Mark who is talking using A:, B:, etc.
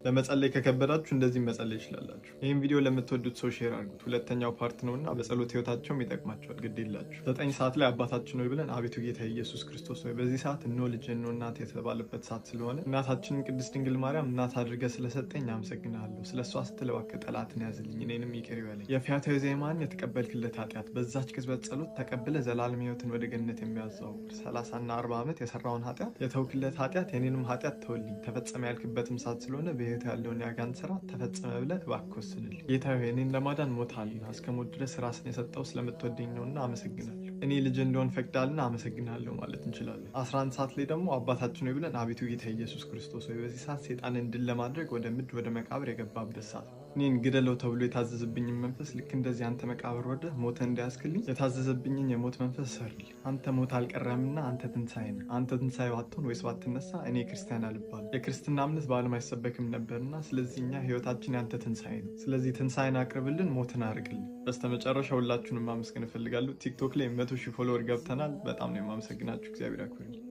A: ለመጸለይ ከከበዳችሁ እንደዚህ መጸለይ ይችላላችሁ። ይህን ቪዲዮ ለምትወዱት ሰው ሼር አድርጉት። ሁለተኛው ፓርት ነውና በጸሎት ህይወታቸውም ይጠቅማቸዋል። ግድ ይላችሁ። 9 ሰዓት ላይ አባታችን ሆይ ብለን አቤቱ ጌታ ኢየሱስ ክርስቶስ ሆይ በዚህ ሰዓት እነሆ ልጅ እነሆ እናት የተባለበት ሰዓት ስለሆነ እናታችንን ቅድስት ድንግል ማርያም እናት አድርገህ ስለሰጠኝ አመሰግናለሁ። ስለሷ ስትል እባክህ ጠላትን ያዝልኝ፣ እኔንም ይቅር ይበለኝ። የፈያታዊ ዜማን የተቀበልክለት ኃጢአት በዛች ቅጽበት ጸሎት ተቀብለ ዘላለም ህይወትን ወደ ገነት የሚያዘዋውር 30 እና 40 ዓመት የሰራውን ኃጢአት የተውክለት ኃጢአት የኔንም ኃጢአት ተወልኝ ተፈጸመ ያልክበትም ሰዓት ስለሆነ በህይወት ያለውን ያጋን ስራ ተፈጸመ ብለህ እባክህ ወስንልኝ። ጌታ ሆይ እኔን ለማዳን ሞታልና እስከ ሞት ድረስ ራስን የሰጠው ስለምትወደኝ ነውና አመሰግናለሁ። እኔ ልጅ እንደሆን ፈቅዳልና አመሰግናለሁ ማለት እንችላለን። 11 ሰዓት ላይ ደግሞ አባታችን ሆይ ብለን አቤቱ ጌታ ኢየሱስ ክርስቶስ ሆይ በዚህ ሰዓት ሰይጣንን ድል ለማድረግ ወደ ምድር ወደ መቃብር የገባበት ሰዓት እኔን ግደለው ተብሎ የታዘዘብኝን መንፈስ ልክ እንደዚህ አንተ መቃብር ወርደህ ሞተ እንዳያስክልኝ የታዘዘብኝን የሞት መንፈስ ሰርልኝ። አንተ ሞት አልቀረምና አንተ ትንሣኤ ነህ። አንተ ትንሣኤ ባትሆን ወይስ ባትነሳ እኔ ክርስቲያን አልባልም። የክርስትና እምነት በዓለም አይሰበክም ነበርና ስለዚህ እኛ ህይወታችን ያንተ ትንሣኤ ነው። ስለዚህ ትንሣኤን አቅርብልን፣ ሞትን አርቅልን። በስተመጨረሻ ሁላችሁንም ማመስገን እፈልጋለሁ። ቲክቶክ ላይ 100,000 ፎሎወር ገብተናል። በጣም ነው የማመሰግናችሁ። እግዚአብሔር ያክብርልኝ።